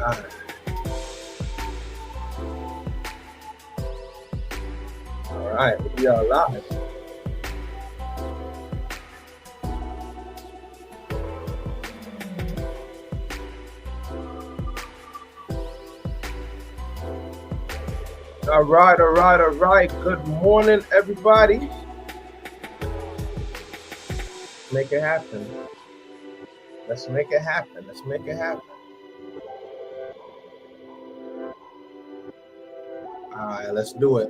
right. All right, we are live. All right, all right, all right. Good morning, everybody. Make it happen. Let's make it happen. Let's make it happen. All right, let's do it.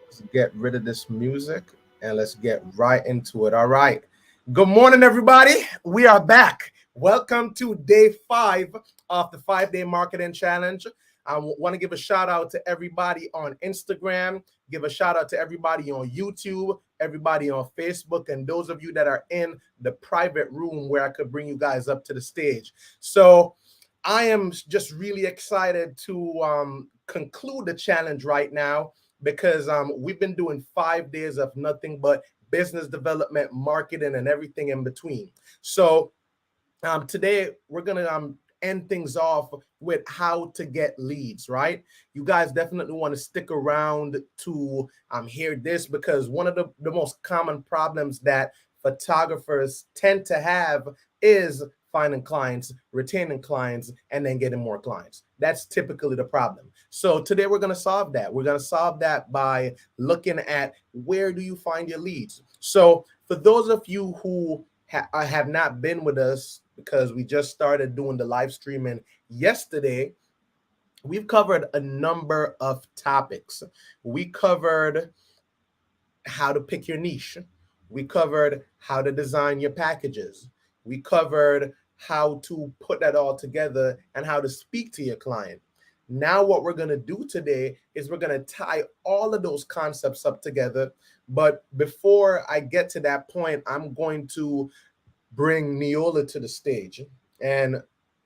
Let's get rid of this music and let's get right into it. All right. Good morning, everybody. We are back. Welcome to day 5 of the 5-day marketing challenge. I want to give a shout out to everybody on Instagram, give a shout out to everybody on YouTube, everybody on Facebook, and those of you that are in the private room where I could bring you guys up to the stage. So I am just really excited to conclude the challenge right now because we've been doing 5 days of nothing but business development, marketing, and everything in between. So today we're gonna end things off with how to get leads, right? You guys definitely want to stick around to hear this because one of the most common problems that photographers tend to have is finding clients, retaining clients, and then getting more clients. That's typically the problem. So today we're going to solve that. We're going to solve that by looking at where do you find your leads. So for those of you who have not been with us because we just started doing the live streaming yesterday, we've covered a number of topics. We covered how to pick your niche. We covered how to design your packages. We covered how to put that all together and how to speak to your client. Now, what we're going to do today is we're going to tie all of those concepts up together. But before I get to that point, I'm going to bring Neola to the stage. And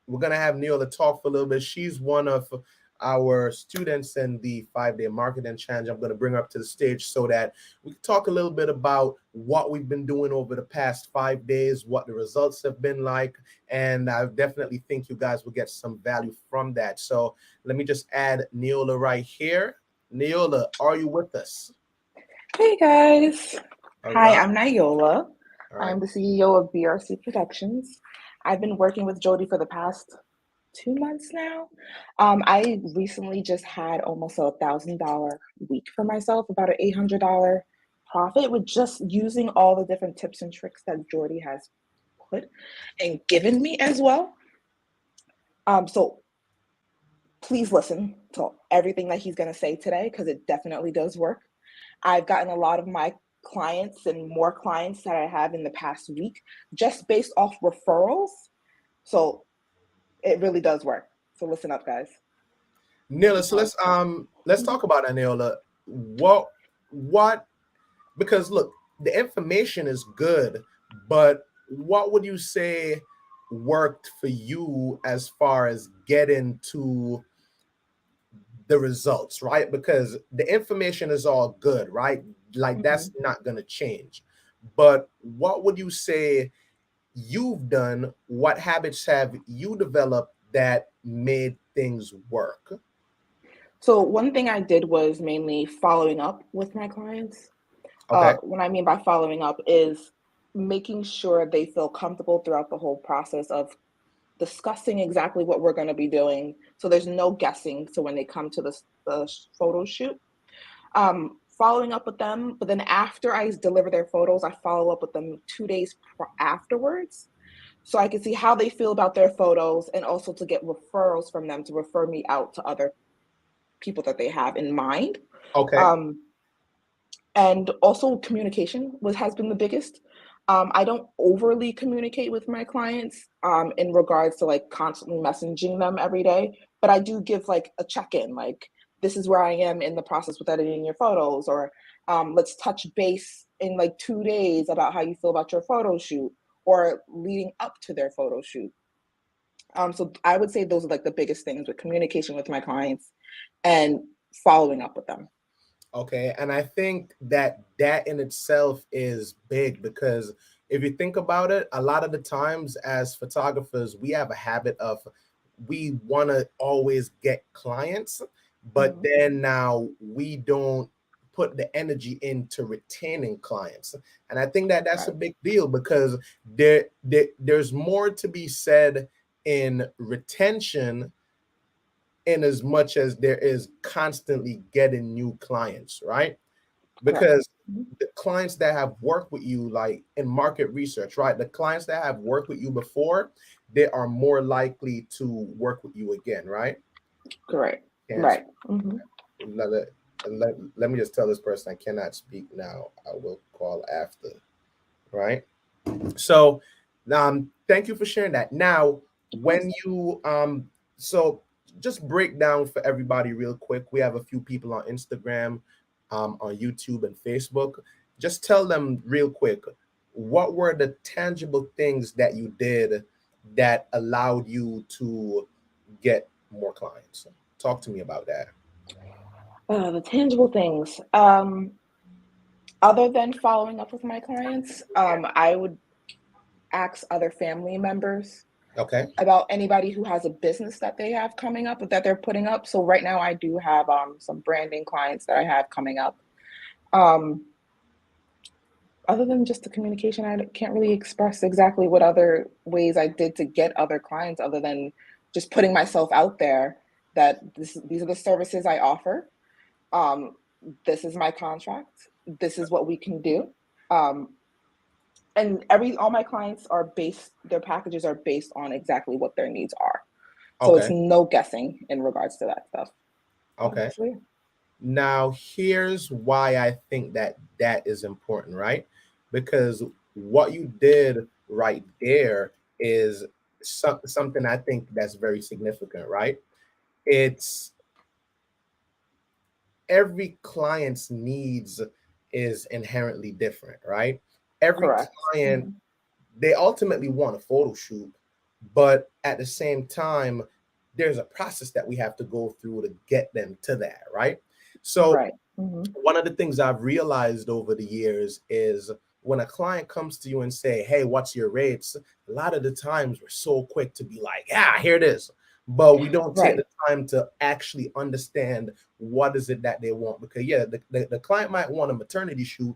we're going to have Neola talk for a little bit. She's one of our students in the 5-day marketing challenge. I'm going to bring her up to the stage so that we can talk a little bit about what we've been doing over the past 5 days, what the results have been like, and I definitely think you guys will get some value from that. So let me just add Neola right here. Neola, are you with us? Hey guys. All Hi, right. I'm Nyola. All right. I'm the CEO of BRC Productions. I've been working with Jody for the past 2 months now. I recently just had almost $1,000 week for myself, about an $800 profit with just using all the different tips and tricks that Jordy has put and given me as well. So please listen to everything that he's going to say today because it definitely does work. I've gotten a lot of my clients and more clients that I have in the past week just based off referrals. So it really does work. So listen up, guys. Neola, so let's talk about that, Neola. What because look, the information is good, but what would you say worked for you as far as getting to the results, right? Because the information is all good, right? Like that's not going to change. But what would you say you've done? What habits have you developed that made things work? So one thing I did was mainly following up with my clients. Okay. What I mean by following up is making sure they feel comfortable throughout the whole process of discussing exactly what we're going to be doing. So there's no guessing. So when they come to the photo shoot, following up with them. But then after I deliver their photos, I follow up with them 2 days afterwards. So I can see how they feel about their photos and also to get referrals from them to refer me out to other people that they have in mind. Okay. And also communication has been the biggest. I don't overly communicate with my clients in regards to like constantly messaging them every day, but I do give like a check-in, like this is where I am in the process with editing your photos, or let's touch base in like 2 days about how you feel about your photo shoot or leading up to their photo shoot. So I would say those are like the biggest things with communication with my clients and following up with them. Okay. And I think that in itself is big because if you think about it, a lot of the times as photographers, we have a habit of we want to always get clients, but then now we don't put the energy into retaining clients. And I think that that's a big deal, because there's more to be said in retention in as much as there is constantly getting new clients, right? Because the clients that have worked with you, like in market research, right? The clients that have worked with you before, they are more likely to work with you again, right? Correct. Can't Right. Mm-hmm. let me just tell this person I cannot speak now. I will call after, right? So, thank you for sharing that. Now, when you so just break down for everybody real quick. We have a few people on Instagram, on YouTube and Facebook. Just tell them real quick, what were the tangible things that you did that allowed you to get more clients? Talk to me about that. The tangible things. Other than following up with my clients, I would ask other family members Okay. about anybody who has a business that they have coming up that they're putting up. So right now I do have some branding clients that I have coming up. Other than just the communication, I can't really express exactly what other ways I did to get other clients other than just putting myself out there that these are the services I offer. Um, this is my contract. This is what we can do. Um, and all my clients are their packages are based on exactly what their needs are. So it's Okay. no guessing in regards to that stuff. Okay. So, yeah. Now, here's why I think that that is important, right? Because what you did right there is something I think that's very significant, right? It's every client's needs is inherently different, right? Every Correct. client, Mm-hmm. they ultimately want a photo shoot, but at the same time, there's a process that we have to go through to get them to that, right? So Right. Mm-hmm. one of the things I've realized over the years is when a client comes to you and say, "Hey, what's your rates?" A lot of the times we're so quick to be like, "Yeah, here it is," but we don't take Right. the time to actually understand what is it that they want. Because yeah, the client might want a maternity shoot,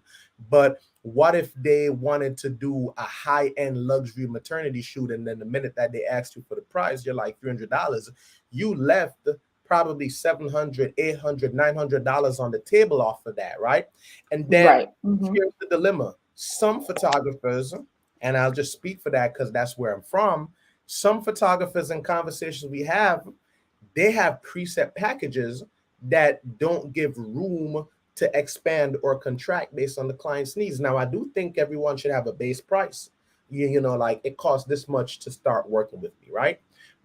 but what if they wanted to do a high-end luxury maternity shoot, and then the minute that they asked you for the price, you're like $300. You left probably 700, 800, $900 on the table off of that, right? And then Right. Mm-hmm. here's the dilemma. Some photographers, and I'll just speak for that because that's where I'm from, some photographers and conversations we have, they have preset packages that don't give room to expand or contract based on the client's needs. Now, I do think everyone should have a base price. You know, like it costs this much to start working with me, right?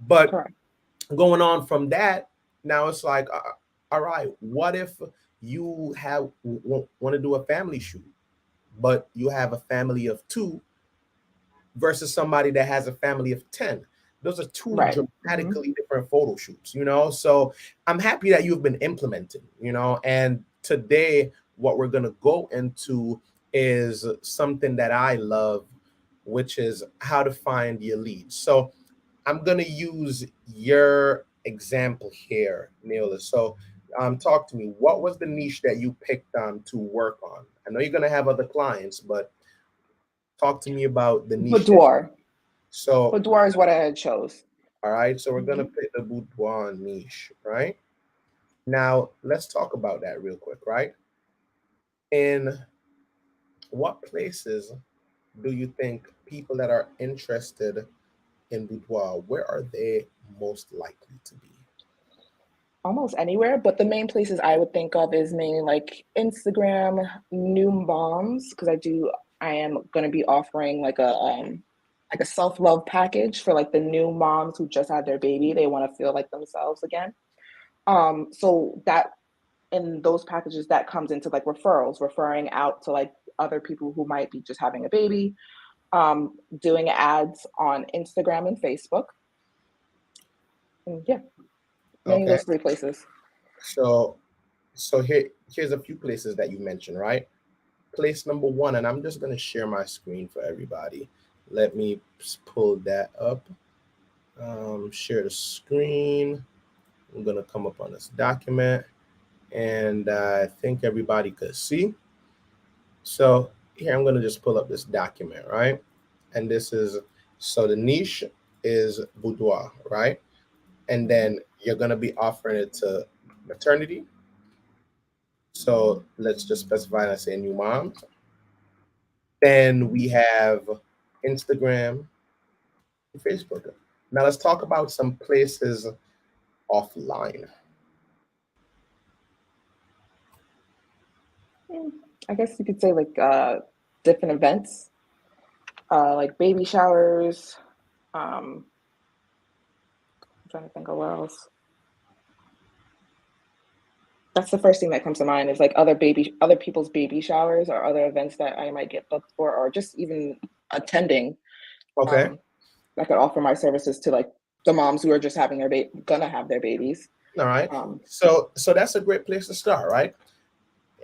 But Correct. going on from that, now it's like, all right, what if you want to do a family shoot, but you have a family of two versus somebody that has a family of 10? Those are two Right. Mm-hmm. dramatically different photo shoots, you know? So I'm happy that you've been implementing, you know? And today, what we're going to go into is something that I love, which is how to find your leads. So I'm going to use your example here, Neil. So talk to me. What was the niche that you picked on to work on? I know you're going to have other clients, but talk to me about the niche that. Boudoir. So, Boudoir is what I had chose. all right. So we're going to Mm-hmm. pick the boudoir niche, right? Now, let's talk about that real quick, right? In what places do you think people that are interested in boudoir, where are they most likely to be? Almost anywhere, but the main places I would think of is mainly like Instagram, new moms, because I am going to be offering like a self-love package for like the new moms who just had their baby. They want to feel like themselves again. So that in those packages that comes into like referrals, referring out to like other people who might be just having a baby, doing ads on Instagram and Facebook. And yeah, mainly Okay. those three places. So here's a few places that you mentioned, right? Place number one, and I'm just going to share my screen for everybody. Let me pull that up. Share the screen. I'm going to come up on this document, and I think everybody could see. So here I'm going to just pull up this document, right? And this is, so the niche is boudoir, right? And then you're going to be offering it to maternity. So let's just specify, let's say new moms. Then we have Instagram and Facebook. Now let's talk about some places offline. I guess you could say like different events, like baby showers. I'm trying to think of what else. That's the first thing that comes to mind is like other people's baby showers or other events that I might get booked for, or just even attending. Okay. I could offer my services to like the moms who are just having gonna have their babies. All right. So that's a great place to start, right?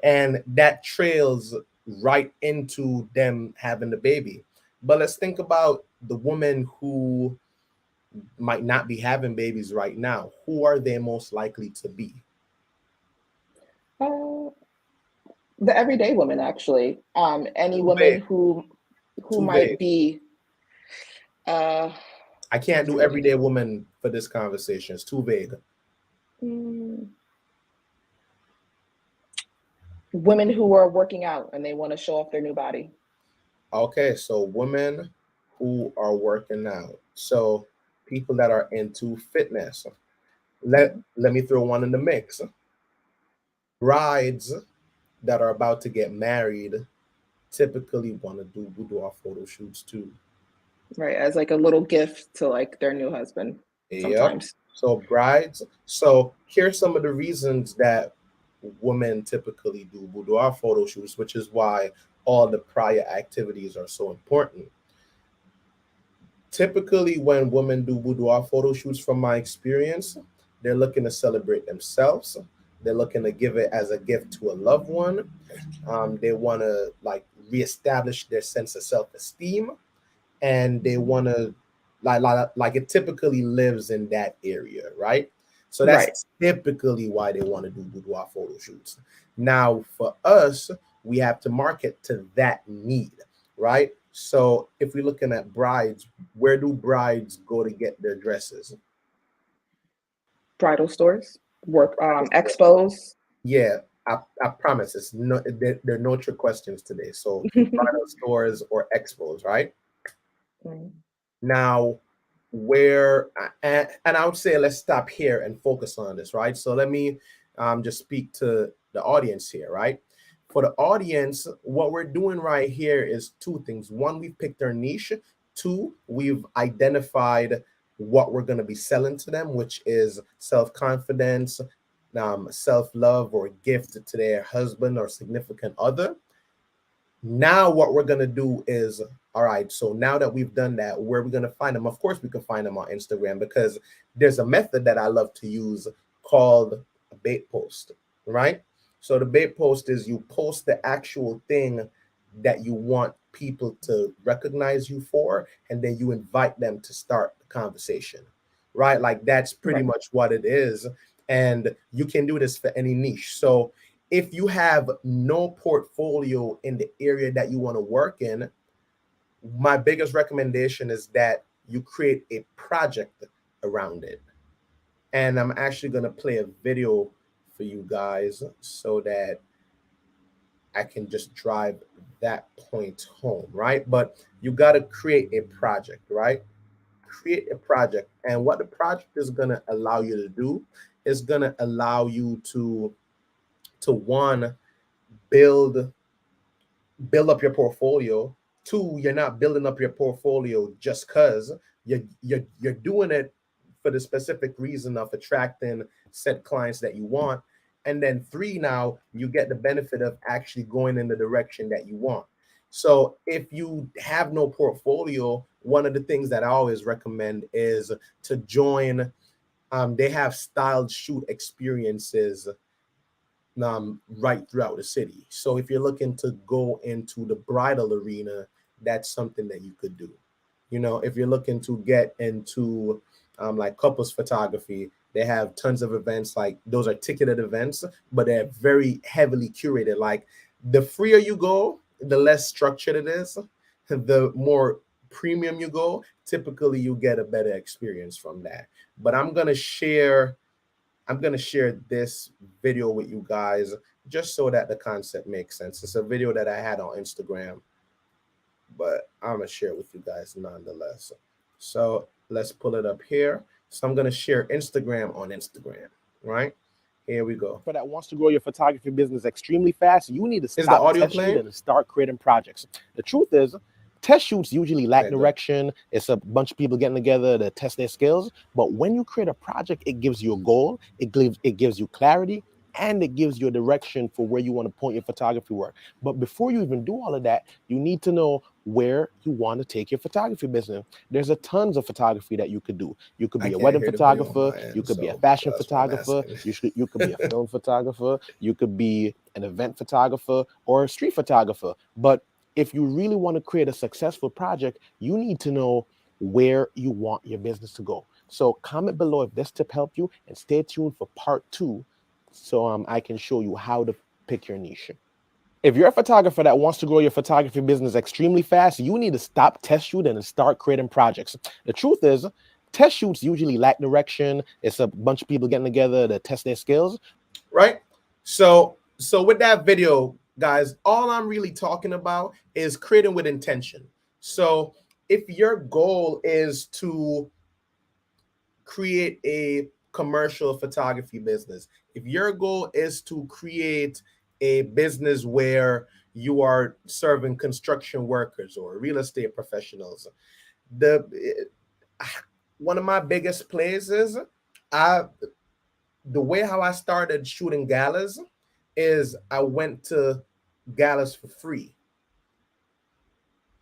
And that trails right into them having the baby. But let's think about the woman who might not be having babies right now. Who are they most likely to be? The everyday woman, actually. Any Too woman vague. who Too might vague. be. I can't do everyday woman for this conversation. It's too vague. Women who are working out and they want to show off their new body. Okay, so women who are working out. So people that are into fitness. Let me throw one in the mix. Brides that are about to get married typically want to do boudoir photo shoots too. Right, as like a little gift to like their new husband. Sometimes. Yep. So brides. So here's some of the reasons that women typically do boudoir photo shoots, which is why all the prior activities are so important. Typically, when women do boudoir photo shoots, from my experience, they're looking to celebrate themselves. They're looking to give it as a gift to a loved one. They want to like reestablish their sense of self-esteem, and they want to like it typically lives in that area, right? So that's typically why they want to do boudoir photo shoots. Now, for us, we have to market to that need, right? So if we're looking at brides, where do brides go to get their dresses? Bridal stores, work expos. Yeah, I promise it's no, there are no trick questions today. So bridal stores or expos, right? Now, where and I would say let's stop here and focus on this, right? So let me just speak to the audience here, right? For the audience, what we're doing right here is two things. One, we've picked our niche. Two, we've identified what we're going to be selling to them, which is self-confidence, self-love, or gift to their husband or significant other. Now what we're going to do is, all right, so now that we've done that, where are we going to find them? Of course, we can find them on Instagram, because there's a method that I love to use called a bait post, right? So the bait post is you post the actual thing that you want people to recognize you for, and then you invite them to start the conversation, right? Like that's pretty much what it is. And you can do this for any niche. So if you have no portfolio in the area that you want to work in, my biggest recommendation is that you create a project around it. And I'm actually going to play a video for you guys so that I can just drive that point home, right? But you got to create a project, right? Create a project. And what the project is going to allow you to do is going to allow you to one, build up your portfolio. Two, you're not building up your portfolio just because you're doing it for the specific reason of attracting set clients that you want. And then three, now you get the benefit of actually going in the direction that you want. So if you have no portfolio, one of the things that I always recommend is to join. They have styled shoot experiences right throughout the city. So if you're looking to go into the bridal arena, that's something that you could do. You know, if you're looking to get into like couples photography. They have tons of events, like those are ticketed events, but they're very heavily curated. Like the freer you go, the less structured it is. The more premium you go, typically you get a better experience from that. But I'm gonna share this video with you guys just so that the concept makes sense. It's a video that I had on Instagram, but I'm gonna share it with you guys nonetheless. So let's pull it up here. So I'm gonna share Instagram on Instagram, right? Here we go. For that wants to grow your photography business extremely fast, you need to Is the stop audio test shoot playing? and start creating projects. The truth is, test shoots usually lack Okay, good. direction. It's a bunch of people getting together to test their skills. But when you create a project, it gives you a goal, it gives you clarity, and it gives you a direction for where you want to point your photography work. But before you even do all of that, you need to know where you want to take your photography business. There's a tons of photography that you could do. You could I be a can't wedding hear the video on photographer, my end, you could be a so fashion that's why I'm photographer, asking. you could be a film photographer, you could be an event photographer or a street photographer. But if you really want to create a successful project, you need to know where you want your business to go. So comment below if this tip helped you, and stay tuned for part 2 so I can show you how to pick your niche. If you're a photographer that wants to grow your photography business extremely fast, you need to stop test shooting and start creating projects. The truth is, test shoots usually lack direction. It's a bunch of people getting together to test their skills. Right? So with that video, guys, all I'm really talking about is creating with intention. So if your goal is to create a commercial photography business, if your goal is to create a business where you are serving construction workers or real estate professionals, one of my biggest plays is the way how I started shooting galas is I went to galas for free.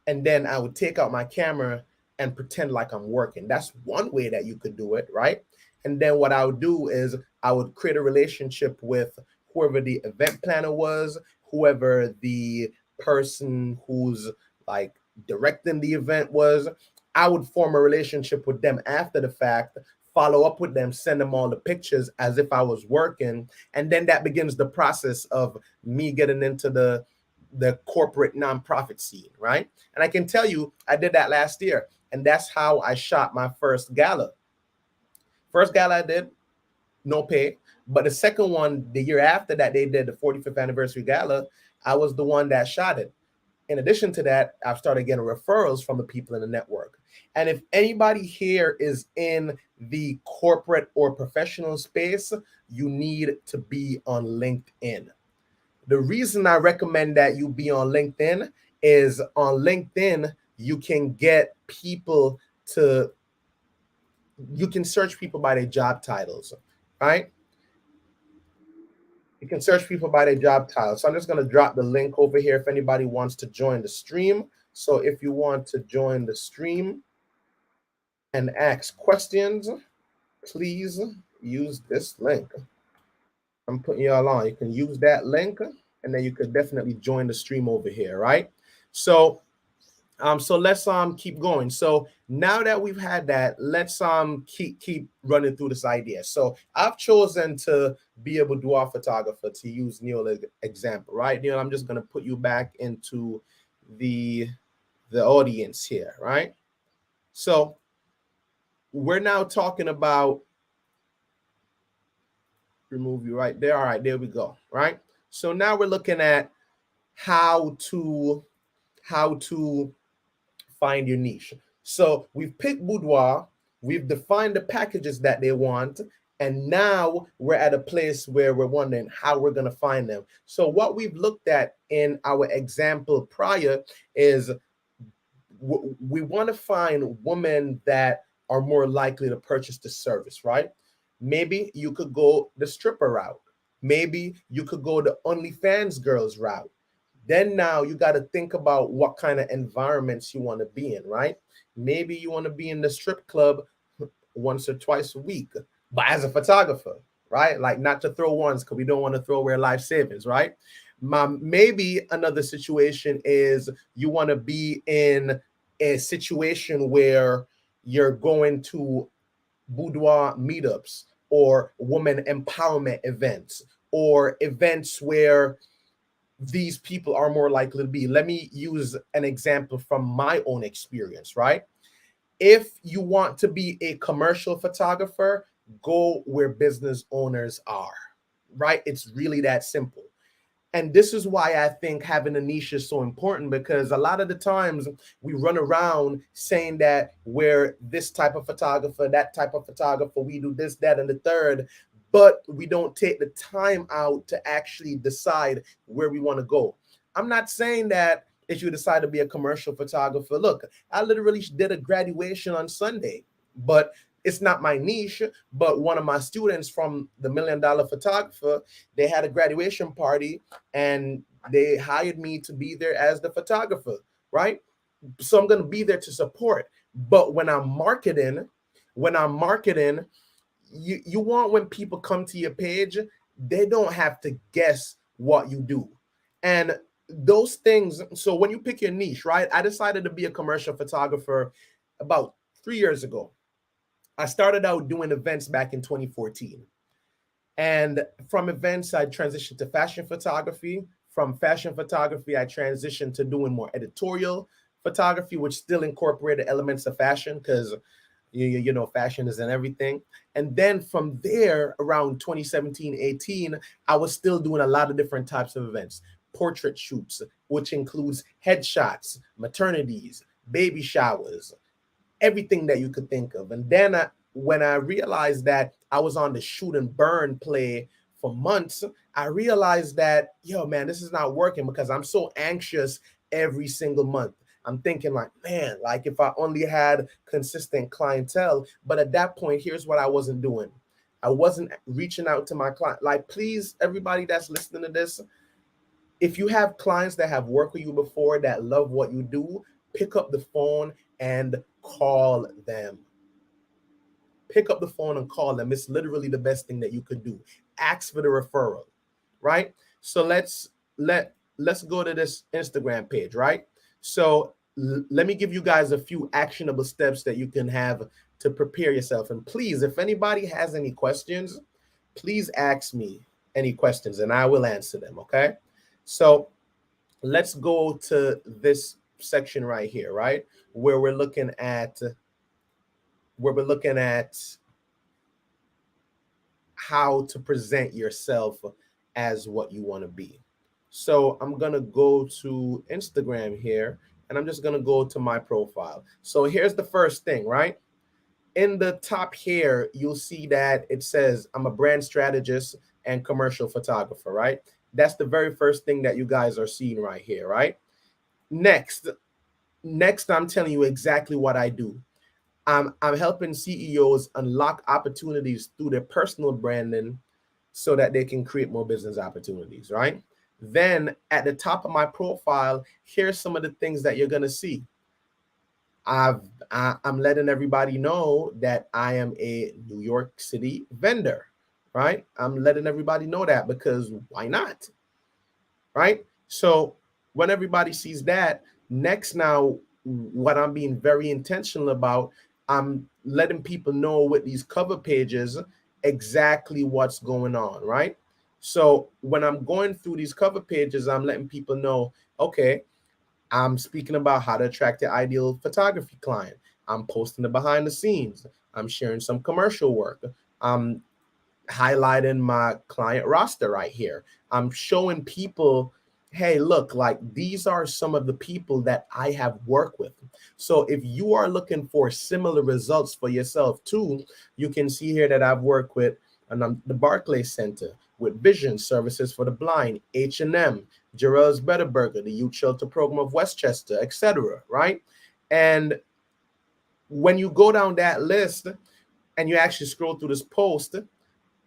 And then I would take out my camera and pretend like I'm working. That's one way that you could do it, right? And then what I would do is I would create a relationship with whoever the event planner was, whoever the person who's like directing the event was. I would form a relationship with them after the fact, follow up with them, send them all the pictures as if I was working. And then that begins the process of me getting into the corporate nonprofit scene, right? And I can tell you, I did that last year. And that's how I shot my first gala. First gala I did, no pay. But the second one, the year after that, they did the 45th anniversary gala. I was the one that shot it. In addition to that, I've started getting referrals from the people in the network. And if anybody here is in the corporate or professional space, you need to be on LinkedIn. The reason I recommend that you be on LinkedIn is on LinkedIn, you can get people you can search people by their job titles, right? You can search people by their job titles. So I'm just going to drop the link over here if anybody wants to join the stream. So if you want to join the stream and ask questions, please use this link. I'm putting y'all on. You can use that link, and then you could definitely join the stream over here, right? So let's keep going. So now that we've had that, let's keep running through this idea. So I've chosen to be able to do our photographer, to use Neil's example, right? Neil, I'm just gonna put you back into the audience here, right? So we're now talking about, remove you right there. All right, there we go, right? So now we're looking at how to find your niche. So we've picked boudoir, we've defined the packages that they want, and now we're at a place where we're wondering how we're going to find them. So what we've looked at in our example prior is we want to find women that are more likely to purchase the service, right? Maybe you could go the stripper route. Maybe you could go the OnlyFans girls route. Then now you got to think about what kind of environments you want to be in, right? Maybe you want to be in the strip club once or twice a week, but as a photographer, right? Like not to throw ones because we don't want to throw away life savings, right? Maybe another situation is you want to be in a situation where you're going to boudoir meetups or woman empowerment events or events where these people are more likely to be. Let me use an example from my own experience, right? If you want to be a commercial photographer, go where business owners are, right? It's really that simple. And this is why I think having a niche is so important, because a lot of the times we run around saying that we're this type of photographer, that type of photographer, we do this, that, and the third, but we don't take the time out to actually decide where we want to go. I'm not saying that if you decide to be a commercial photographer, look, I literally did a graduation on Sunday, but it's not my niche. But one of my students from the $1 Million Photographer, they had a graduation party and they hired me to be there as the photographer, right? So I'm going to be there to support. But when I'm marketing, you want, when people come to your page, they don't have to guess what you do. And those things, so when you pick your niche, right? I decided to be a commercial photographer about 3 years ago. I started out doing events back in 2014. And from events, I transitioned to fashion photography. From fashion photography, I transitioned to doing more editorial photography, which still incorporated elements of fashion, because you know, fashion is in everything. And then from there, around 2017, 18, I was still doing a lot of different types of events. Portrait shoots, which includes headshots, maternities, baby showers, everything that you could think of. And then when I realized that I was on the shoot and burn play for months, I realized that, yo, man, this is not working, because I'm so anxious every single month. I'm thinking like, man, like if I only had consistent clientele. But at that point, here's what I wasn't doing. I wasn't reaching out to my client. Like, please, everybody that's listening to this, if you have clients that have worked with you before, that love what you do, pick up the phone and call them. Pick up the phone and call them. It's literally the best thing that you could do. Ask for the referral, right? So let's go to this Instagram page, right? So let me give you guys a few actionable steps that you can have to prepare yourself. And please, if anybody has any questions, please ask me any questions and I will answer them, okay? So let's go to this section right here, right? Where we're looking at how to present yourself as what you want to be. So I'm going to go to Instagram here, and I'm just going to go to my profile. So here's the first thing, right? In the top here, you'll see that it says I'm a brand strategist and commercial photographer, right? That's the very first thing that you guys are seeing right here, right? Next, I'm telling you exactly what I do. I'm helping CEOs unlock opportunities through their personal branding so that they can create more business opportunities, right? Then at the top of my profile, here's some of the things that you're going to see. I'm letting everybody know that I am a New York City vendor, right? I'm letting everybody know that, because why not, right? So when everybody sees that, next, now what I'm being very intentional about, I'm letting people know with these cover pages exactly what's going on, right? So when I'm going through these cover pages, I'm letting people know, okay, I'm speaking about how to attract the ideal photography client. I'm posting the behind the scenes. I'm sharing some commercial work. I'm highlighting my client roster right here. I'm showing people, hey, look, like these are some of the people that I have worked with. So if you are looking for similar results for yourself too, you can see here that I've worked with the Barclays Center, with Vision Services for the Blind, H&M, Jarrell's Better Burger, the Youth Shelter Program of Westchester, etc., right? And when you go down that list and you actually scroll through this post,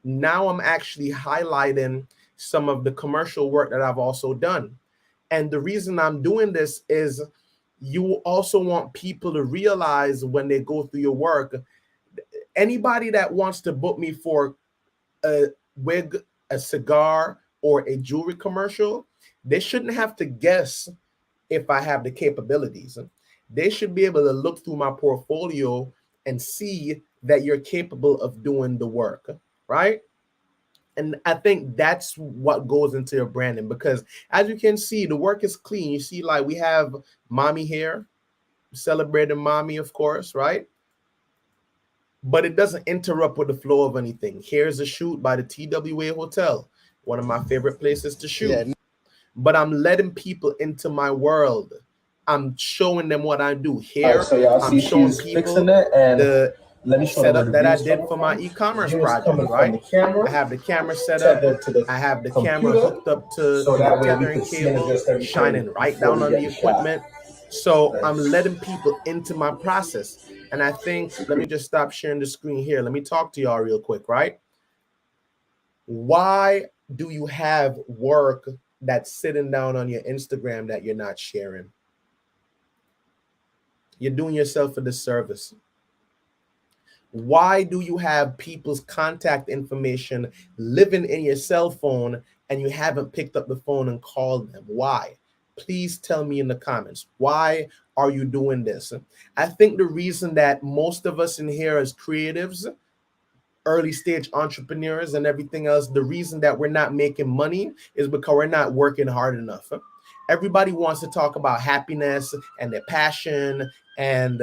now I'm actually highlighting some of the commercial work that I've also done. And the reason I'm doing this is you also want people to realize when they go through your work, anybody that wants to book me for a wig, a cigar, or a jewelry commercial, they shouldn't have to guess if I have the capabilities. They should be able to look through my portfolio and see that you're capable of doing the work, right? And I think that's what goes into your branding, because as you can see, the work is clean. You see, like, we have mommy here, celebrating mommy, of course, right? But it doesn't interrupt with the flow of anything. Here's a shoot by the TWA Hotel, one of my favorite places to shoot. Yeah. But I'm letting people into my world. I'm showing them what I do here. So y'all I'm see showing she's people fixing it, and the let me show setup that I views did coming for my from. e-commerce The views project, coming from right? the camera, I have the camera set up. tethered to the I have the camera computer, hooked up to so the that way we tethering can see and cable, adjust everything shining right before down we on get the the shot. equipment. So Nice. I'm letting people into my process. And I think, let me just stop sharing the screen here. Let me talk to y'all real quick, right? Why do you have work that's sitting down on your Instagram that you're not sharing? You're doing yourself a disservice. Why do you have people's contact information living in your cell phone and you haven't picked up the phone and called them? Why? Please tell me in the comments. Why are you doing this? I think the reason that most of us in here as creatives, early stage entrepreneurs and everything else, the reason that we're not making money is because we're not working hard enough. Everybody wants to talk about happiness and their passion and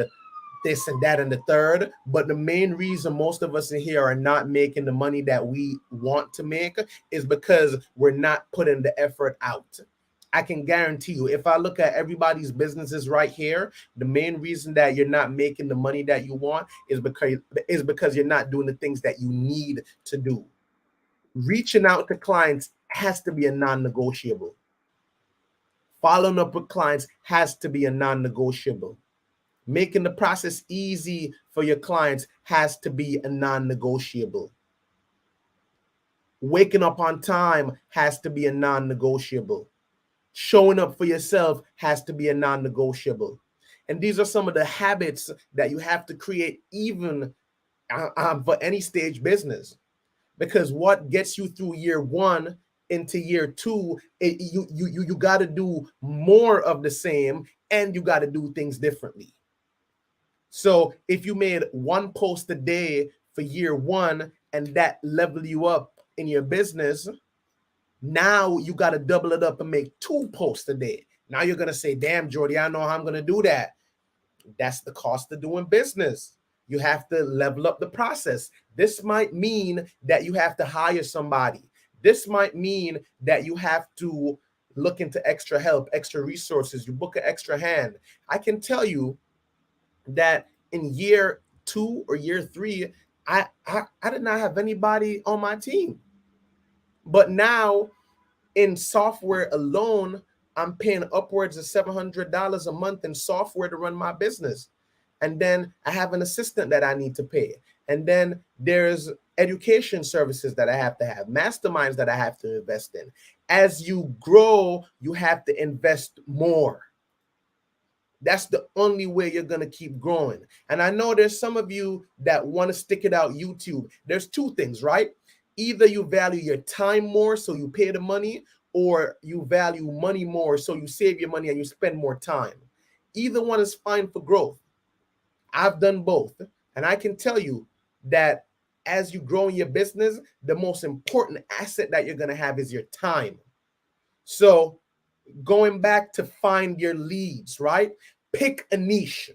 this and that and the third, but the main reason most of us in here are not making the money that we want to make is because we're not putting the effort out. I can guarantee you, if I look at everybody's businesses right here, the main reason that you're not making the money that you want is because you're not doing the things that you need to do. Reaching out to clients has to be a non-negotiable. Following up with clients has to be a non-negotiable. Making the process easy for your clients has to be a non-negotiable. Waking up on time has to be a non-negotiable. Showing up for yourself has to be a non-negotiable. And these are some of the habits that you have to create even for any stage business. Because what gets you through year one into year two, you got to do more of the same, and you got to do things differently. So if you made one post a day for year one and that leveled you up in your business, now you got to double it up and make 2 posts a day. Now you're going to say, damn, Jordi, I know how I'm going to do that. That's the cost of doing business. You have to level up the process. This might mean that you have to hire somebody. This might mean that you have to look into extra help, extra resources. You book an extra hand. I can tell you that in year 2 or year 3, I did not have anybody on my team. But now in software alone, I'm paying upwards of $700 a month in software to run my business. And then I have an assistant that I need to pay. And then there's education services that I have to have, masterminds that I have to invest in. As you grow, you have to invest more. That's the only way you're going to keep growing. And I know there's some of you that want to stick it out YouTube. There's 2 things, right? Either you value your time more, so you pay the money, or you value money more, so you save your money and you spend more time. Either one is fine for growth. I've done both. And I can tell you that as you grow in your business, the most important asset that you're going to have is your time. So going back to find your leads, right? Pick a niche.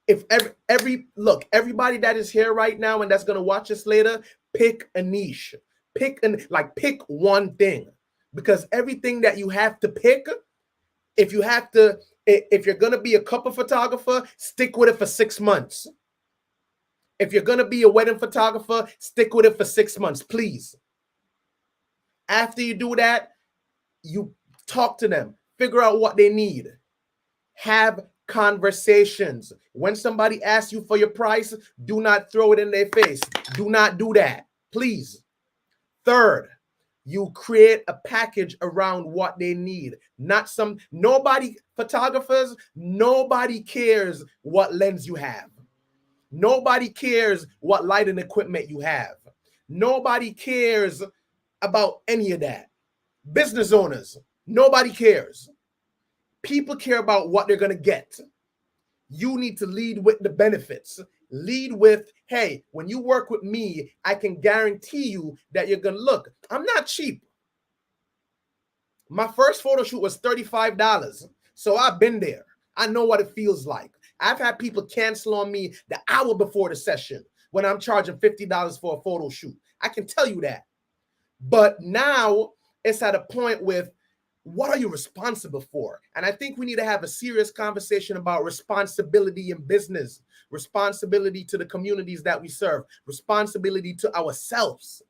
If everybody that is here right now and that's going to watch us later, pick a niche. Pick one thing, because everything that you have to pick, if you're going to be a couple photographer, stick with it for 6 months. If you're going to be a wedding photographer, stick with it for 6 months, please. After you do that, you talk to them, figure out what they need. Have conversations. When somebody asks you for your price, do not throw it in their face. Do not do that, please. Third, you create a package around what they need. Photographers, nobody cares what lens you have. Nobody cares what lighting equipment you have. Nobody cares about any of that. Business owners, nobody cares. People care about what they're going to get. You need to lead with the benefits. Lead with, hey, when you work with me, I can guarantee you that you're going to look. I'm not cheap. My first photo shoot was $35. So I've been there. I know what it feels like. I've had people cancel on me the hour before the session when I'm charging $50 for a photo shoot. I can tell you that. But now it's at a point with, what are you responsible for? And I think we need to have a serious conversation about responsibility in business, responsibility to the communities that we serve, responsibility to ourselves.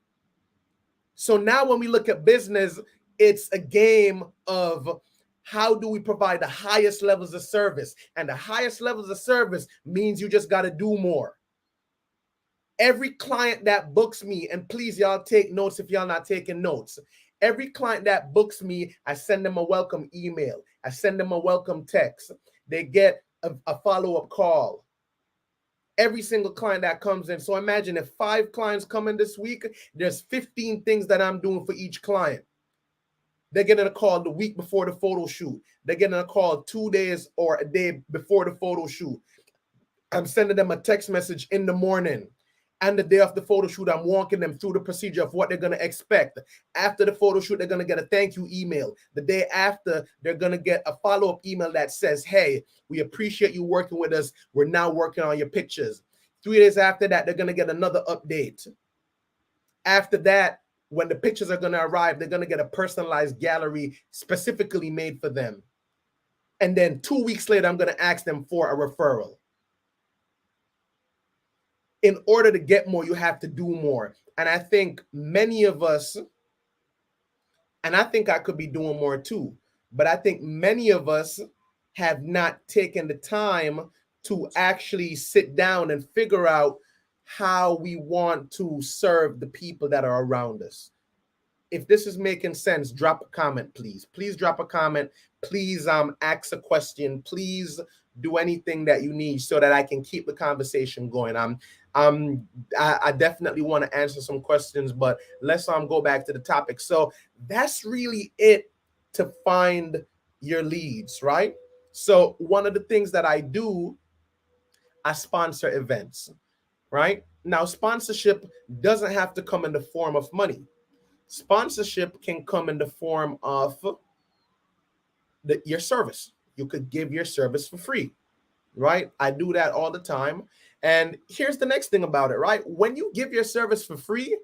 So now when we look at business, it's a game of how do we provide the highest levels of service? And the highest levels of service means you just got to do more. Every client that books me, and please y'all take notes if y'all not taking notes. Every client that books me, I send them a welcome email. I send them a welcome text. They get a follow-up call. Every single client that comes in. So imagine if 5 clients come in this week, there's 15 things that I'm doing for each client. They're getting a call the week before the photo shoot. They're getting a call 2 days or a day before the photo shoot. I'm sending them a text message in the morning. And the day of the photo shoot, I'm walking them through the procedure of what they're going to expect. After the photo shoot, they're going to get a thank you email. The day after, they're going to get a follow-up email that says, hey, we appreciate you working with us. We're now working on your pictures. 3 days after that, they're going to get another update. After that, when the pictures are going to arrive, they're going to get a personalized gallery specifically made for them. And then 2 weeks later, I'm going to ask them for a referral. In order to get more, you have to do more. And I think many of us, and I think I could be doing more too, but I think many of us have not taken the time to actually sit down and figure out how we want to serve the people that are around us. If this is making sense, drop a comment, please. Please drop a comment. Please ask a question. Please do anything that you need so that I can keep the conversation going. I definitely want to answer some questions, but let's go back to the topic. So that's really it to find your leads, right? So one of the things that I do, I sponsor events, right? Now, sponsorship doesn't have to come in the form of money. Sponsorship can come in the form of your service. You could give your service for free, right? I do that all the time. And here's the next thing about it, right? When you give your service for free,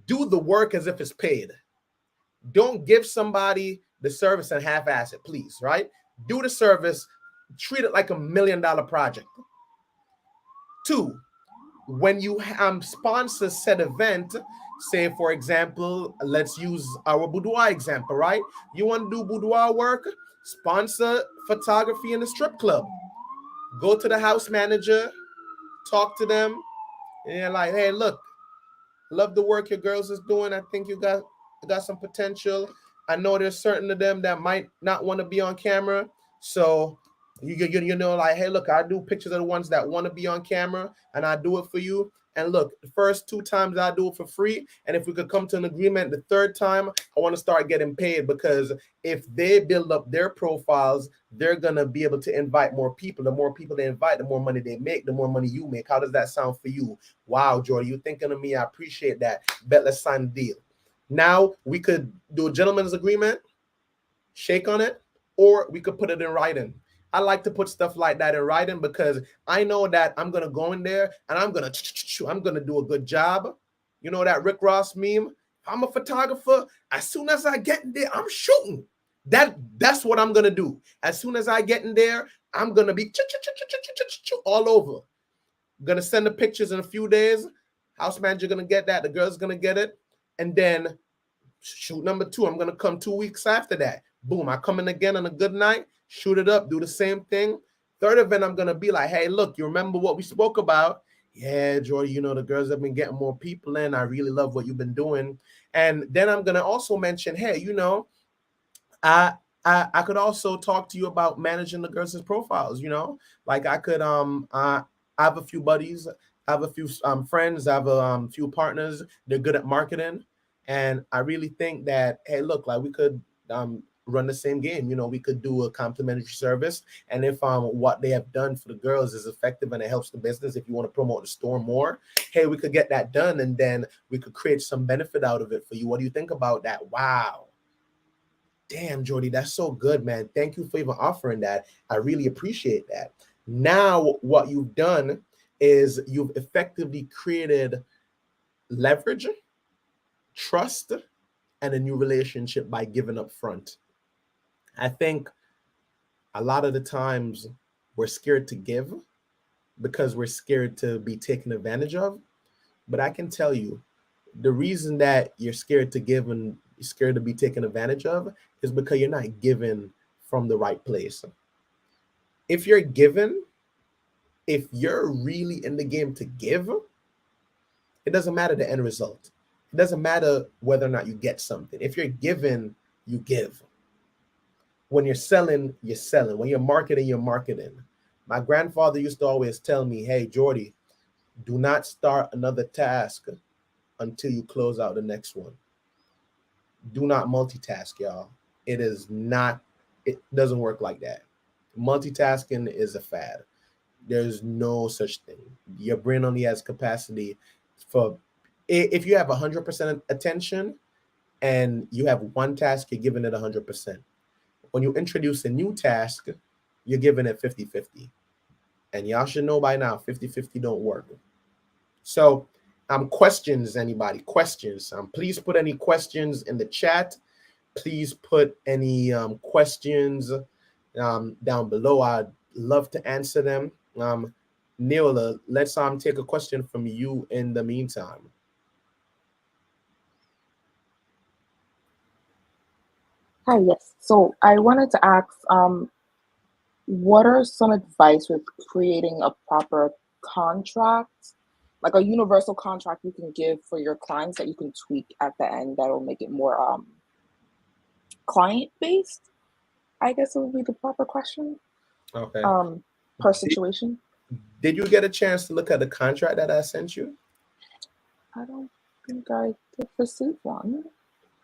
do the work as if it's paid. Don't give somebody the service and half-ass it, please, right? Do the service, treat it like $1 million project. 2, when you sponsor said event, say, for example, let's use our boudoir example, right? You want to do boudoir work, sponsor photography in the strip club. Go to the house manager, talk to them, and you're like, hey, look, love the work your girls is doing. I think you got some potential. I know there's certain of them that might not want to be on camera. So you know, like, hey, look, I do pictures of the ones that want to be on camera, and I do it for you. And look, the first 2 times I do it for free. And if we could come to an agreement, the 3rd time, I want to start getting paid, because if they build up their profiles, they're going to be able to invite more people. The more people they invite, the more money they make, the more money you make. How does that sound for you? Wow, Jordi, you're thinking of me. I appreciate that. Bet let's sign a deal. Now we could do a gentleman's agreement, shake on it, or we could put it in writing. I like to put stuff like that in writing, because I know that I'm going to go in there and I'm going to do a good job. You know that Rick Ross meme? I'm a photographer. As soon as I get in there, I'm shooting. That's what I'm going to do. As soon as I get in there, I'm going to be all over. Going to send the pictures in a few days. House manager going to get that. The girl's going to get it. And then shoot number 2, I'm going to come 2 weeks after that. Boom, I come in again on a good night, shoot it up, do the same thing. 3rd event, I'm going to be like, hey, look, you remember what we spoke about? Yeah, Jordi, you know, the girls have been getting more people in. I really love what you've been doing. And then I'm going to also mention, hey, you know, I could also talk to you about managing the girls' profiles, you know? Like I could, I have a few buddies, I have a few friends, I have a few partners. They're good at marketing. And I really think that, hey, look, like we could run the same game. You know, we could do a complimentary service, and if what they have done for the girls is effective and it helps the business, if you want to promote the store more, hey, we could get that done, and then we could create some benefit out of it for you. What do you think about that? Wow. Damn, Jordi, that's so good, man. Thank you for even offering that. I really appreciate that. Now, what you've done is you've effectively created leverage, trust, and a new relationship by giving up front. I think a lot of the times we're scared to give because we're scared to be taken advantage of. But I can tell you, the reason that you're scared to give and you're scared to be taken advantage of is because you're not giving from the right place. If you're given, if you're really in the game to give, it doesn't matter the end result. It doesn't matter whether or not you get something. If you're given, you give. When you're selling, you're selling. When you're marketing, you're marketing. My grandfather used to always tell me, hey, Jordi, do not start another task until you close out the next one. Do not multitask, y'all. It doesn't work like that. Multitasking is a fad. There's no such thing. Your brain only has capacity for, if you have 100% attention and you have one task, you're giving it 100%. When you introduce a new task, you're giving it 50-50. And y'all should know by now, 50-50 don't work. So questions, anybody? Questions. Please put any questions in the chat. Please put any questions down below. I'd love to answer them. Neola, let's take a question from you in the meantime. Hi, yes. So I wanted to ask, what are some advice with creating a proper contract, like a universal contract you can give for your clients that you can tweak at the end that'll make it more client-based? I guess it would be the proper question. Okay. Per situation. Did you get a chance to look at the contract that I sent you? I don't think I did receive one.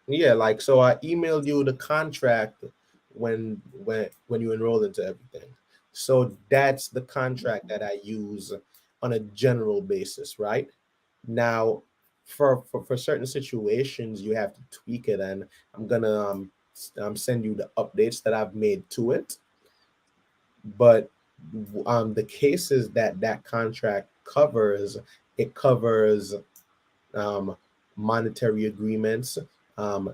Yeah, so I emailed you the contract when you enroll into everything. So that's the contract that I use on a general basis, right? Now, for certain situations, you have to tweak it, and I'm gonna send you the updates that I've made to it. But the cases that contract covers, it covers monetary agreements,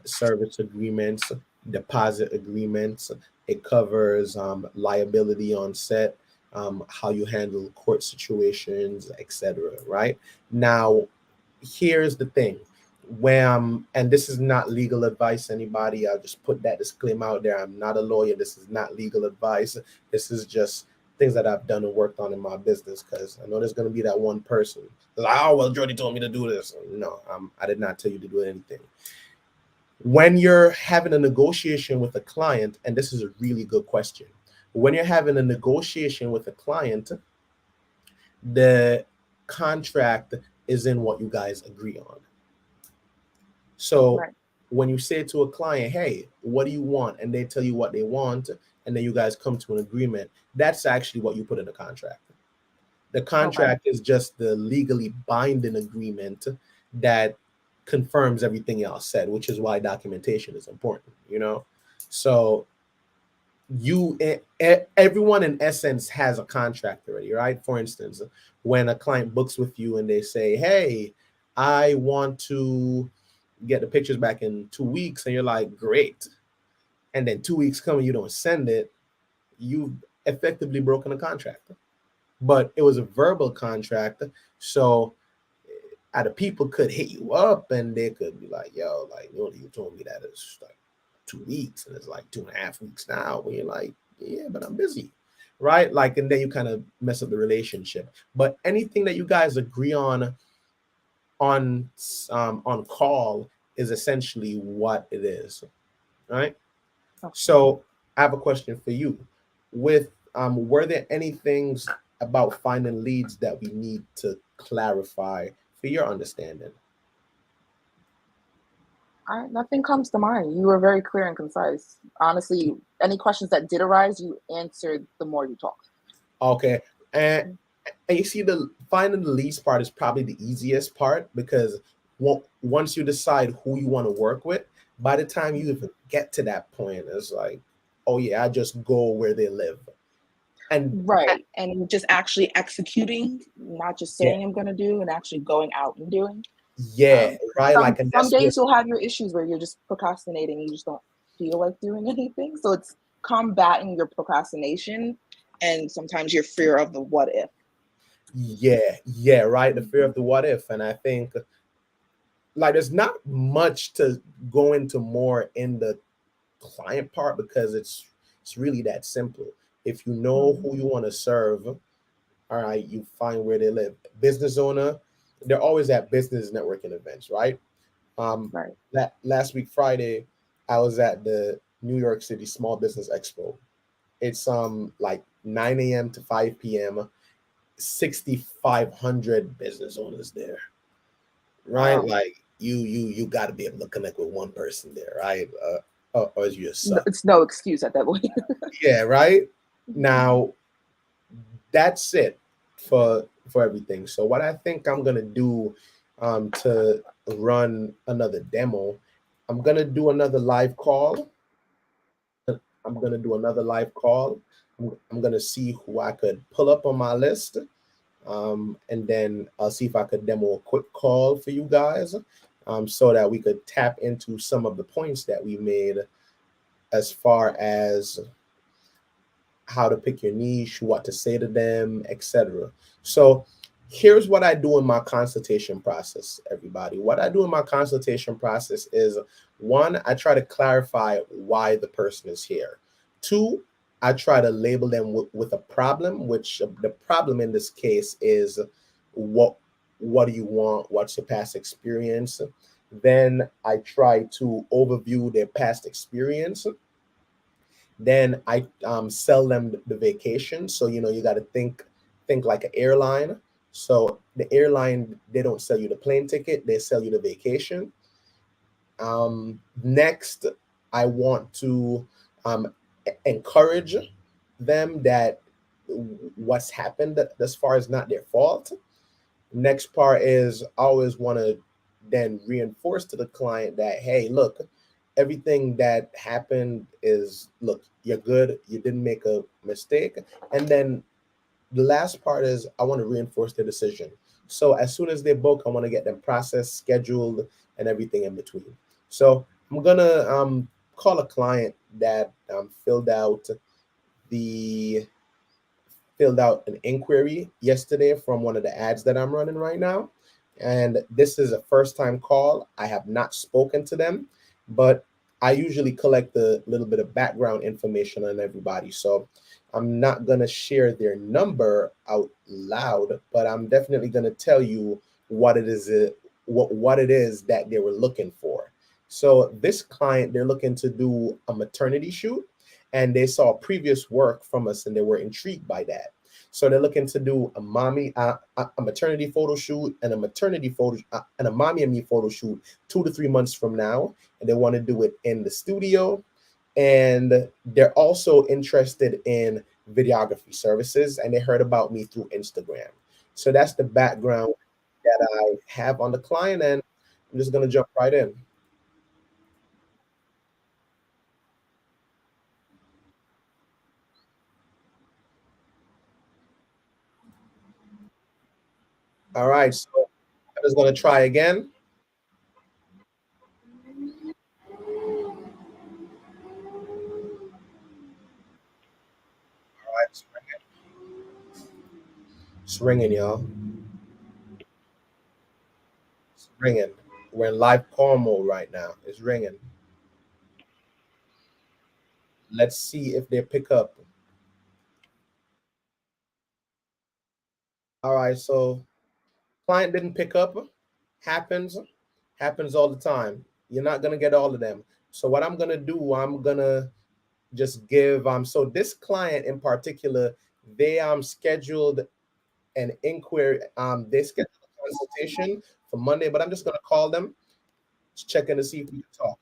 service agreements, deposit agreements. It covers liability on set, how you handle court situations, etc. Right? Now, here's the thing. And this is not legal advice, anybody. I'll just put that disclaimer out there. I'm not a lawyer. This is not legal advice. This is just things that I've done and worked on in my business, because I know there's going to be that one person like, oh, well, Jordi told me to do this. No, I did not tell you to do anything. When you're having a negotiation with a client, and this is a really good question, when you're having a negotiation with a client, the contract is in what you guys agree on. So right. When you say to a client, hey, what do you want? And they tell you what they want, and then you guys come to an agreement, that's actually what you put in the contract. The contract is just the legally binding agreement that confirms everything else said, which is why documentation is important, So everyone in essence has a contract already, right? For instance, when a client books with you and they say, hey, I want to get the pictures back in 2 weeks, and you're like, great. And then 2 weeks come and you don't send it, you've effectively broken a contract. But it was a verbal contract, so other people could hit you up and they could be like, yo, you told me that it's like 2 weeks and it's like 2.5 weeks now. When you're like, yeah, but I'm busy, right? And then you kind of mess up the relationship. But anything that you guys agree on call is essentially what it is, right? Okay. So I have a question for you. Were there any things about finding leads that we need to clarify for your understanding? Nothing comes to mind. You were very clear and concise. Honestly, any questions that did arise, you answered the more you talked. Okay. And you see, the finding the leads part is probably the easiest part, because once you decide who you want to work with, by the time you even get to that point, it's like, oh yeah, I just go where they live. And Right. And just actually executing, not just yeah, saying I'm going to do and actually going out and doing. yeah, right. Some Like, and some that's what, days you'll have your issues where you're just procrastinating and you just don't feel like doing anything. So it's combating your procrastination and sometimes your fear of the what if. yeah, right. The fear of the what if. And I think, like, there's not much to go into more in the client part, because it's really that simple. If you know who you want to serve, all right, you find where they live. Business owner, they're always at business networking events, right? Right. That last week Friday, I was at the New York City Small Business Expo. It's like 9 a.m. to 5 p.m. 6,500 business owners there, right? Wow. Like, you got to be able to connect with one person there, right? Or you just No, suck. it's no excuse at that point. Yeah, right. Now that's it for everything. So what I think I'm gonna do, to run another demo, I'm gonna do another live call. I'm gonna do another live call. I'm gonna see who I could pull up on my list, and then I'll see if I could demo a quick call for you guys, so that we could tap into some of the points that we made, as far as how to pick your niche, what to say to them, etc. So here's what I do in my consultation process, everybody. What I do in my consultation process is, one, I try to clarify why the person is here. Two, I try to label them with a problem, which the problem in this case is, what do you want? What's your past experience? Then I try to overview their past experience. Then I sell them the vacation. So you got to think like an airline. So the airline, they don't sell you the plane ticket; they sell you the vacation. Next, I want to encourage them that what's happened thus far is not their fault. Next part is, I always want to then reinforce to the client that, hey, look, everything that happened is, look, you're good, you didn't make a mistake. And then the last part is, I want to reinforce their decision. So as soon as they book, I want to get them processed, scheduled, and everything in between. So I'm gonna call a client that the filled out an inquiry yesterday from one of the ads that I'm running right now. And this is a first time call. I have not spoken to them, but I usually collect a little bit of background information on everybody. So I'm not going to share their number out loud, but I'm definitely going to tell you what it is, what it is that they were looking for. So this client, they're looking to do a maternity shoot, and they saw previous work from us and they were intrigued by that. So they're looking to do a maternity photo shoot and a maternity photo and a mommy and me photo shoot 2 to 3 months from now, and they want to do it in the studio. And they're also interested in videography services, and they heard about me through Instagram. So that's the background that I have on the client, and I'm just gonna jump right in. All right, so I'm just gonna try again. All right, it's ringing, y'all. It's ringing. We're in live call mode right now. It's ringing. Let's see if they pick up. All right, so client didn't pick up. Happens, happens all the time. You're not gonna get all of them. So what I'm gonna do, I'm gonna just give so this client in particular, they scheduled an inquiry, they scheduled a consultation for Monday, but I'm just gonna call them. Just checking to see if we can talk.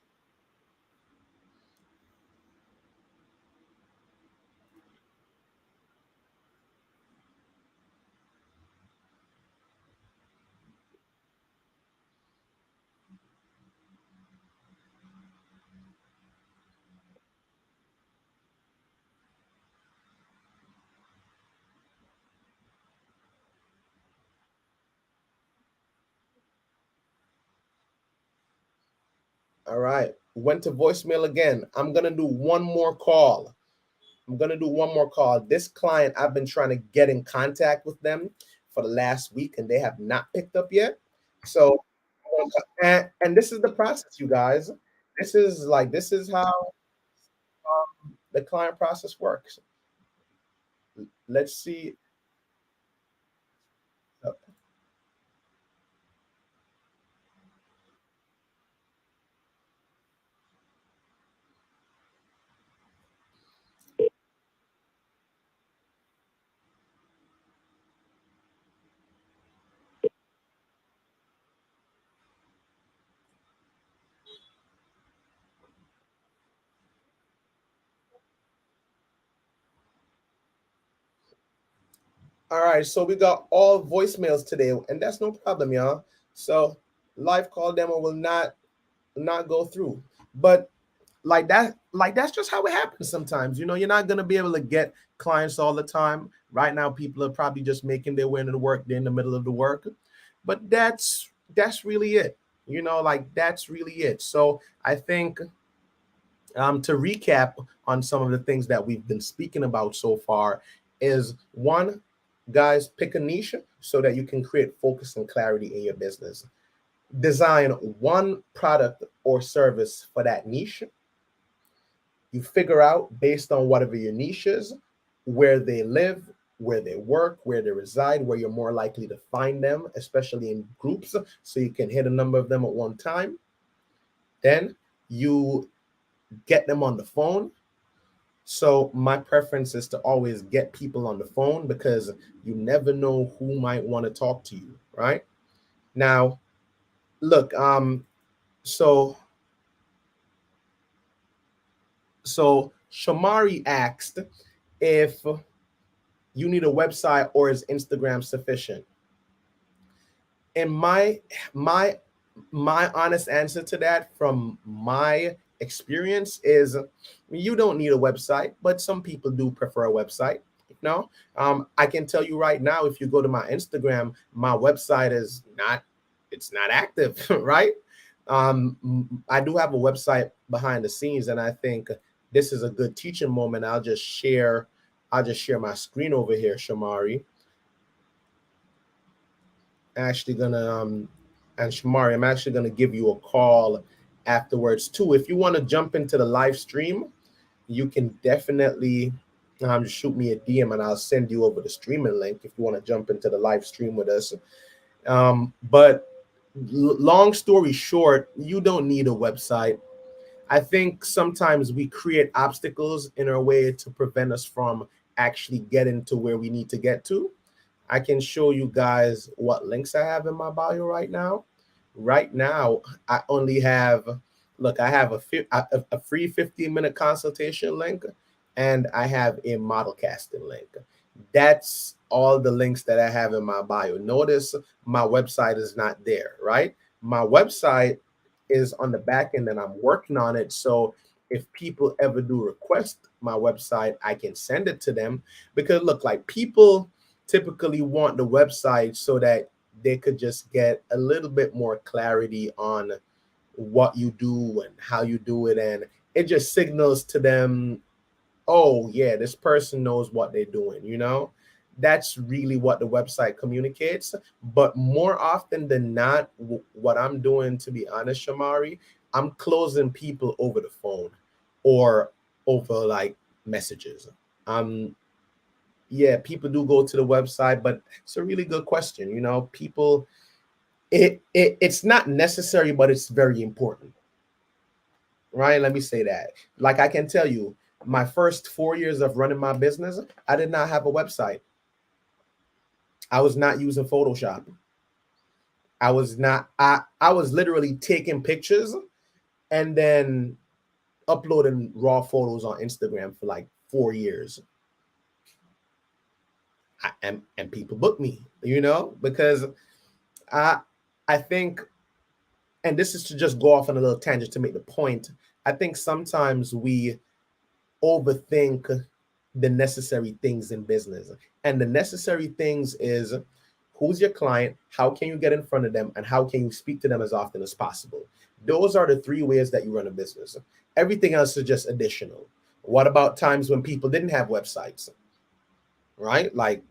All right. Went to voicemail again. I'm gonna do one more call. This client, I've been trying to get in contact with them for the last week, and they have not picked up yet. So, and this is the process, you guys. This is how the client process works. Let's see. All right, so we got all voicemails today, and that's no problem, y'all. So live call demo will not go through, but that's just how it happens sometimes. You're not gonna be able to get clients all the time. Right now, people are probably just making their way into the work. They're in the middle of the work, but that's really it. That's really it. So I think to recap on some of the things that we've been speaking about so far is one, guys, pick a niche so that you can create focus and clarity in your business. Design one product or service for that niche. You figure out, based on whatever your niche is, where they live, where they work, where they reside, where you're more likely to find them, especially in groups, so you can hit a number of them at one time. Then you get them on the phone. So my preference is to always get people on the phone, because you never know who might want to talk to you, right? Now, look, so Shamari asked if you need a website or is Instagram sufficient. And my honest answer to that, from my experience, is you don't need a website, but some people do prefer a website. I can tell you right now, if you go to my Instagram, my website is not active, right? I do have a website behind the scenes, and I think this is a good teaching moment. I'll just share my screen over here, Shamari. Actually gonna and Shamari, I'm actually gonna give you a call afterwards too. If you want to jump into the live stream, you can definitely just shoot me a DM and I'll send you over the streaming link if you want to jump into the live stream with us. But long story short, you don't need a website. I think sometimes we create obstacles in our way to prevent us from actually getting to where we need to get to. I can show you guys what links I have in my bio right now. Right now, I only have, look, I have a free 15-minute consultation link, and I have a model casting link. That's all the links that I have in my bio. Notice my website is not there, right? My website is on the back end and I'm working on it. So if people ever do request my website, I can send it to them, because look, like, people typically want the website so that they could just get a little bit more clarity on what you do and how you do it. And it just signals to them, oh yeah, this person knows what they're doing. That's really what the website communicates. But more often than not, what I'm doing, to be honest, Shamari, I'm closing people over the phone or over like messages. Yeah, people do go to the website, but it's a really good question. People, it's not necessary, but it's very important, right? Let me say that. Like, I can tell you, my first 4 years of running my business, I did not have a website. I was not using Photoshop. I was not, I was literally taking pictures and then uploading raw photos on Instagram for like 4 years. And people book me, because I I think, and this is to just go off on a little tangent to make the point. I think sometimes we overthink the necessary things in business. And the necessary things is who's your client, how can you get in front of them, and how can you speak to them as often as possible. Those are the three ways that you run a business. Everything else is just additional. What about times when people didn't have websites, right? Like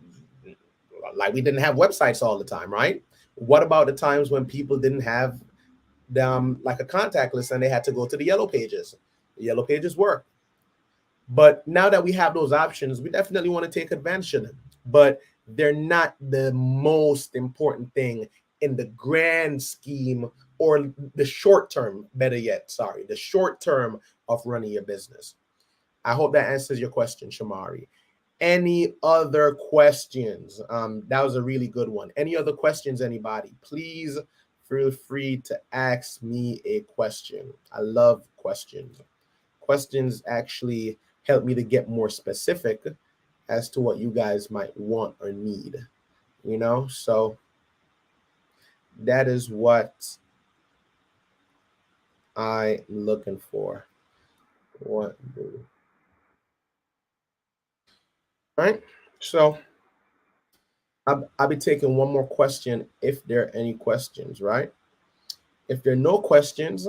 we didn't have websites all the time, right? What about the times when people didn't have like a contact list and they had to go to the yellow pages? The yellow pages work. But now that we have those options, we definitely want to take advantage of them. But they're not the most important thing in the grand scheme, or the short term, better yet, the short term of running your business. I hope that answers your question, Shamari. Any other questions? That was a really good one. Any other questions, anybody? Please feel free to ask me a question. I love questions. Questions actually help me to get more specific as to what you guys might want or need, So that is what I'm looking for. What do? All right. So I'll be taking one more question if there are any questions, right? If there are no questions,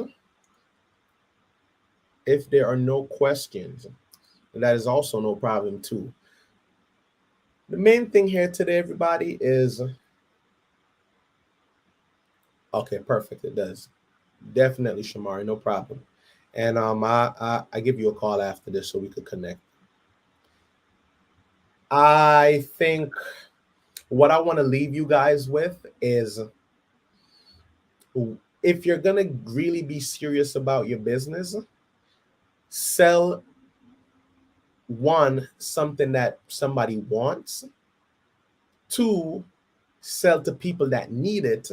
that is also no problem too. The main thing here today, everybody, is okay, perfect. It does. Definitely, Shamari, no problem. And I give you a call after this so we could connect. I think what I want to leave you guys with is, if you're gonna really be serious about your business, sell one, something that somebody wants. Two, sell to people that need it.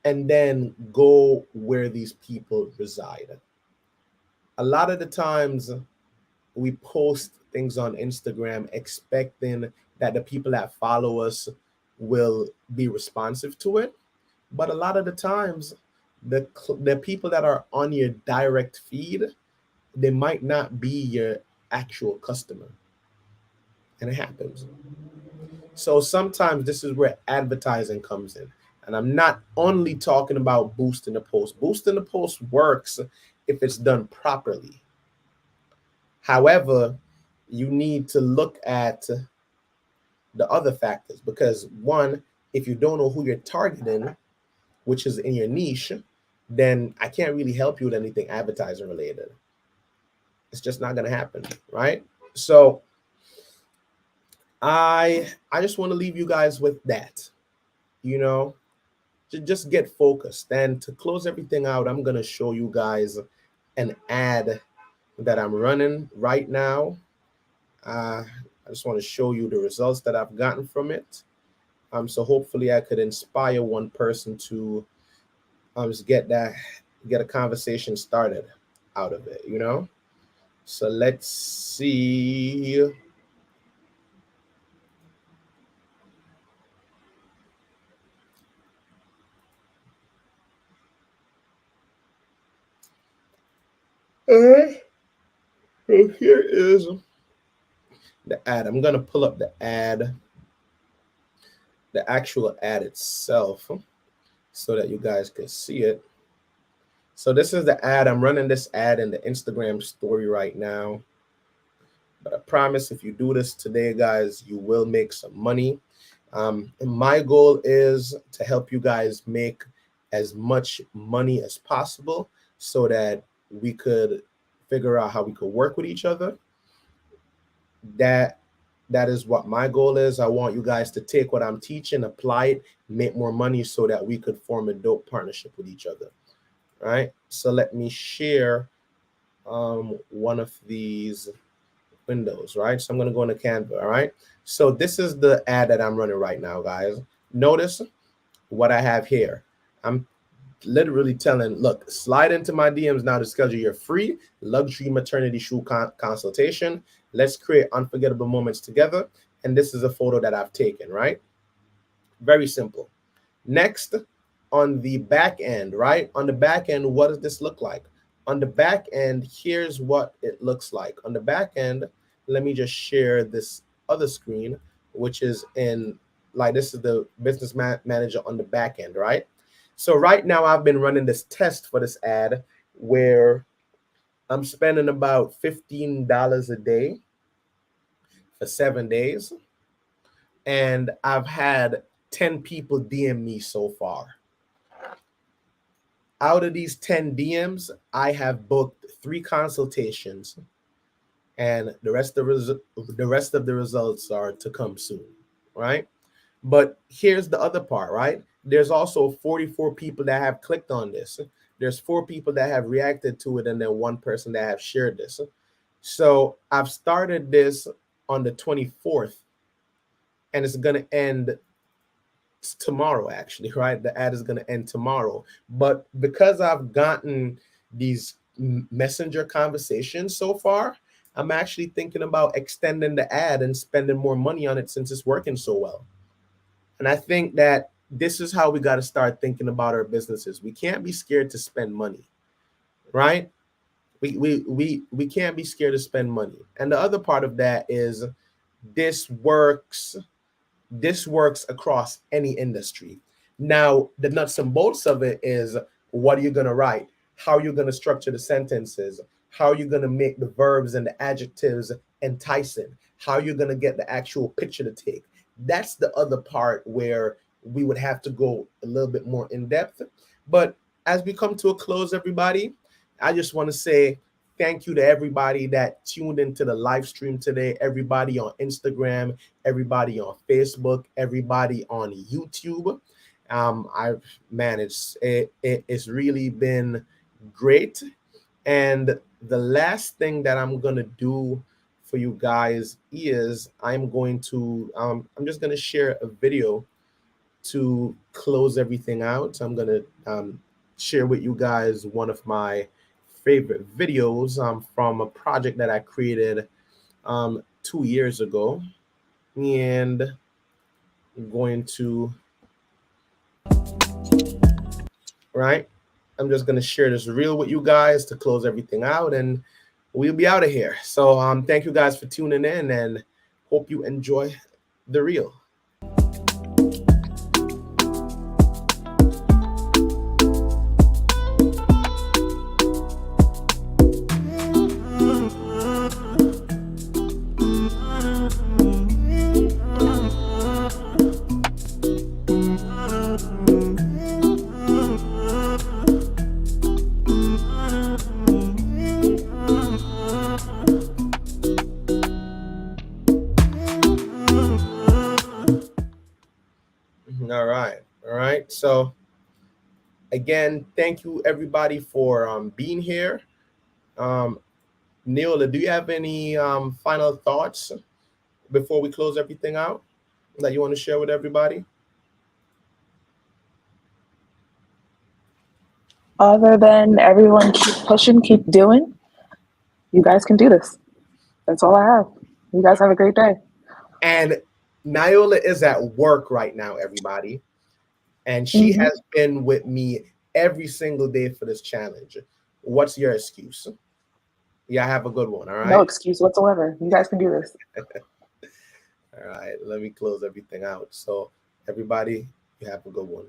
And then go where these people reside. A lot of the times we post things on Instagram expecting that the people that follow us will be responsive to it. But a lot of the times, the people that are on your direct feed, they might not be your actual customer. And it happens. So sometimes this is where advertising comes in. And I'm not only talking about boosting the post. Boosting the post works if it's done properly. However, you need to look at the other factors, because one, if you don't know who you're targeting, which is in your niche, then I can't really help you with anything advertising related. It's just not going to happen, right? So I just want to leave you guys with that, to just get focused. And to close everything out, I'm going to show you guys an ad that I'm running right now. I just want to show you the results that I've gotten from it. So hopefully I could inspire one person to just get a conversation started out of it, So let's see. So here is the ad. I'm going to pull up the ad, the actual ad itself, so that you guys can see it. So this is the ad. I'm running this ad in the Instagram story right now. But I promise if you do this today, guys, you will make some money. And my goal is to help you guys make as much money as possible so that we could figure out how we could work with each other. That is what my goal is. I want you guys to take what I'm teaching, apply it, make more money so that we could form a dope partnership with each other. All right. So let me share one of these windows, right? So I'm going to go into Canva. All right. So this is the ad that I'm running right now, guys. Notice what I have here. I'm literally telling, look, slide into my DMs now to schedule your free luxury maternity shoe consultation. Let's create unforgettable moments together. And this is a photo that I've taken, right? Very simple. Next, on the back end, right? On the back end, what does this look like? On the back end, here's what it looks like. On the back end, let me just share this other screen, which is in, like, this is the business manager on the back end, right? So right now I've been running this test for this ad where I'm spending about $15 a day for 7 days. And I've had 10 people DM me so far. Out of these 10 DMs, I have booked 3 consultations, and the rest of the results are to come soon, right? But here's the other part, right? There's also 44 people that have clicked on this. There's 4 people that have reacted to it, and then 1 person that have shared this. So I've started this on the 24th, and it's going to end tomorrow, actually, right? The ad is going to end tomorrow. But because I've gotten these messenger conversations so far, I'm actually thinking about extending the ad and spending more money on it since it's working so well. And I think that this is how we got to start thinking about our businesses. We can't be scared to spend money, right? We can't be scared to spend money. And the other part of that is this works across any industry. Now, the nuts and bolts of it is, what are you going to write? How are you going to structure the sentences? How are you going to make the verbs and the adjectives enticing? How are you going to get the actual picture to take? That's the other part where we would have to go a little bit more in depth. But as we come to a close, everybody, I just want to say thank you to everybody that tuned into the live stream today, everybody on Instagram, everybody on Facebook, everybody on YouTube. It's really been great. And the last thing that I'm going to do for you guys is I'm just going to share a video to close everything out. I'm going to share with you guys one of my favorite videos from a project that I created 2 years ago. And I'm going to, right? I'm just going to share this reel with you guys to close everything out, and we'll be out of here. So thank you guys for tuning in, and hope you enjoy the reel. All right. So again, thank you everybody for being here. Neola, do you have any final thoughts before we close everything out that you want to share with everybody? Other than everyone keep pushing, keep doing, you guys can do this. That's all I have. You guys have a great day. And Nayola is at work right now, everybody. And she has been with me every single day for this challenge. What's your excuse? Yeah, have a good one. All right. No excuse whatsoever. You guys can do this. All right. Let me close everything out. So everybody, you have a good one.